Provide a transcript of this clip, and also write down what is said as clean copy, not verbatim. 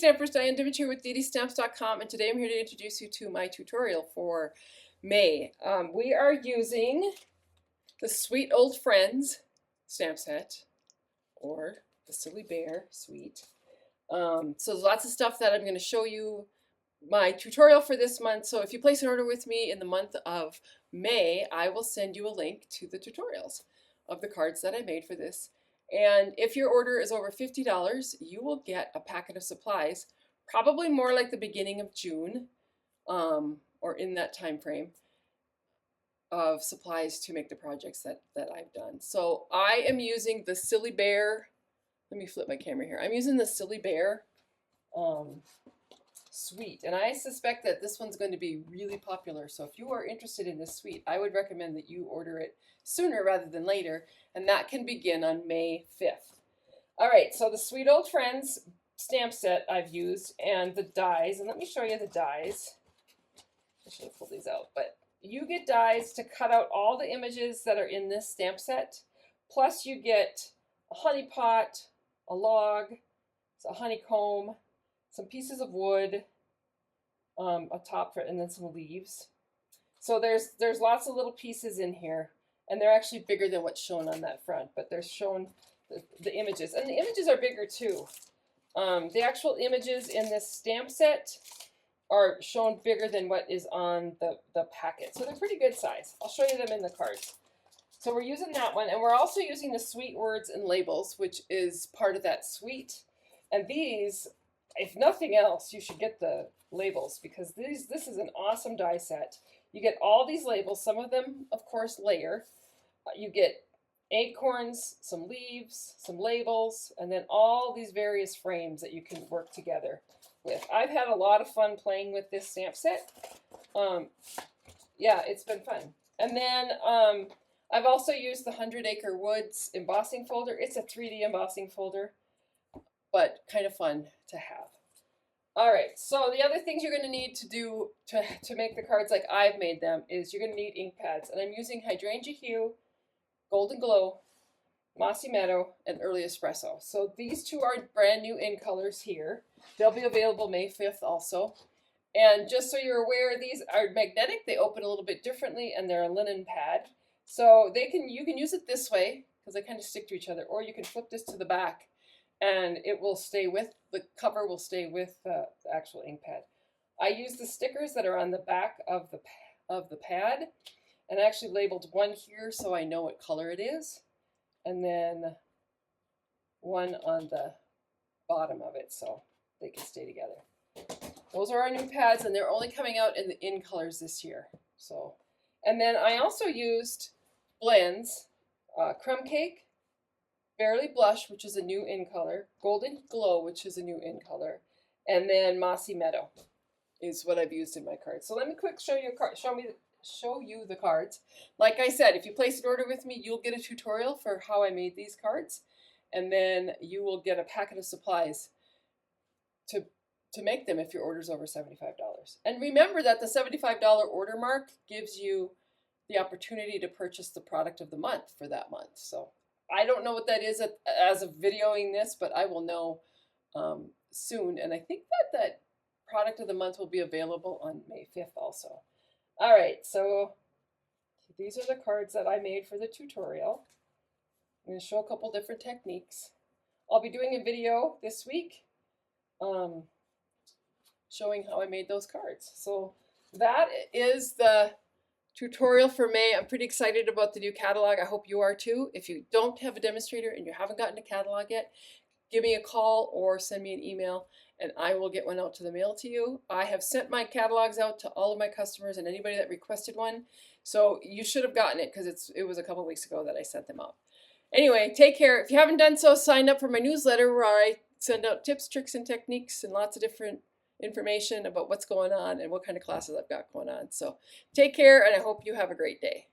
Stampers, Diane Dimich here with DDStamps.com, and today I'm here to introduce you to my tutorial for May. We are using the Sweet Old Friends stamp set, or the Silly Bear Sweet. So there's lots of stuff that I'm going to show you my tutorial for this month. So if you place an order with me in the month of May, I will send you a link to the tutorials of the cards that I made for this. And if your order is over $50, you will get a packet of supplies, probably more like the beginning of June, or in that time frame of supplies to make the projects that I've done. So I am using the Silly Bear. Let me flip my camera here. I'm using the Silly Bear Sweet, and I suspect that this one's going to be really popular. So if you are interested in this sweet, I would recommend that you order it sooner rather than later, and that can begin on May 5th. All right, so the Sweet Old Friends stamp set I've used, and the dies, and let me show you the dies. I should have pulled these out, but you get dies to cut out all the images that are in this stamp set, plus you get a honey pot, a log, a honeycomb, some pieces of wood, a top for, and then some leaves. So there's lots of little pieces in here, and they're actually bigger than what's shown on that front, but they're shown the images, and the images are bigger too. The actual images in this stamp set are shown bigger than what is on the packet, so they're pretty good size. I'll show you them in the cards. So we're using that one, and we're also using the Sweet Words and Labels, which is part of that Sweet. And these, if nothing else, you should get the labels, because this is an awesome die set. You get all these labels, some of them, of course, layer. You get acorns, some leaves, some labels, and then all these various frames that you can work together with. I've had a lot of fun playing with this stamp set. Yeah, it's been fun. And then I've also used the 100 Acre Woods embossing folder. It's a 3D embossing folder, but kind of fun to have. All right, so the other things you're going to need to do to make the cards like I've made them is you're going to need ink pads. And I'm using Hydrangea Hue, Golden Glow, Mossy Meadow, and Early Espresso. So these two are brand new in colors here. They'll be available May 5th also. And just so you're aware, these are magnetic. They open a little bit differently, and they're a linen pad. So you can use it this way, because they kind of stick to each other, or you can flip this to the back, and it will stay with, the cover will stay with the actual ink pad. I use the stickers that are on the back of the pad, and I actually labeled one here so I know what color it is, and then one on the bottom of it so they can stay together. Those are our new pads, and they're only coming out in the in colors this year. So, and then I also used blends, Crumb Cake, Barely Blush, which is a new in color, Golden Glow, which is a new in color, and then Mossy Meadow is what I've used in my cards. So let me quick show you the cards. Like I said, if you place an order with me, you'll get a tutorial for how I made these cards, and then you will get a packet of supplies to make them if your order is over $75. And remember that the $75 order mark gives you the opportunity to purchase the product of the month for that month. So I don't know what that is as of videoing this, but I will know soon. And I think that product of the month will be available on May 5th also. All right, so these are the cards that I made for the tutorial. I'm going to show a couple different techniques. I'll be doing a video this week showing how I made those cards. So that is the tutorial for May. I'm pretty excited about the new catalog. I hope you are too. If you don't have a demonstrator and you haven't gotten a catalog yet, give me a call or send me an email, and I will get one out to the mail to you. I have sent my catalogs out to all of my customers and anybody that requested one. So you should have gotten it, because it was a couple weeks ago that I sent them out. Anyway, take care. If you haven't done so, sign up for my newsletter where I send out tips, tricks, and techniques and lots of different information about what's going on and what kind of classes I've got going on. So take care, and I hope you have a great day.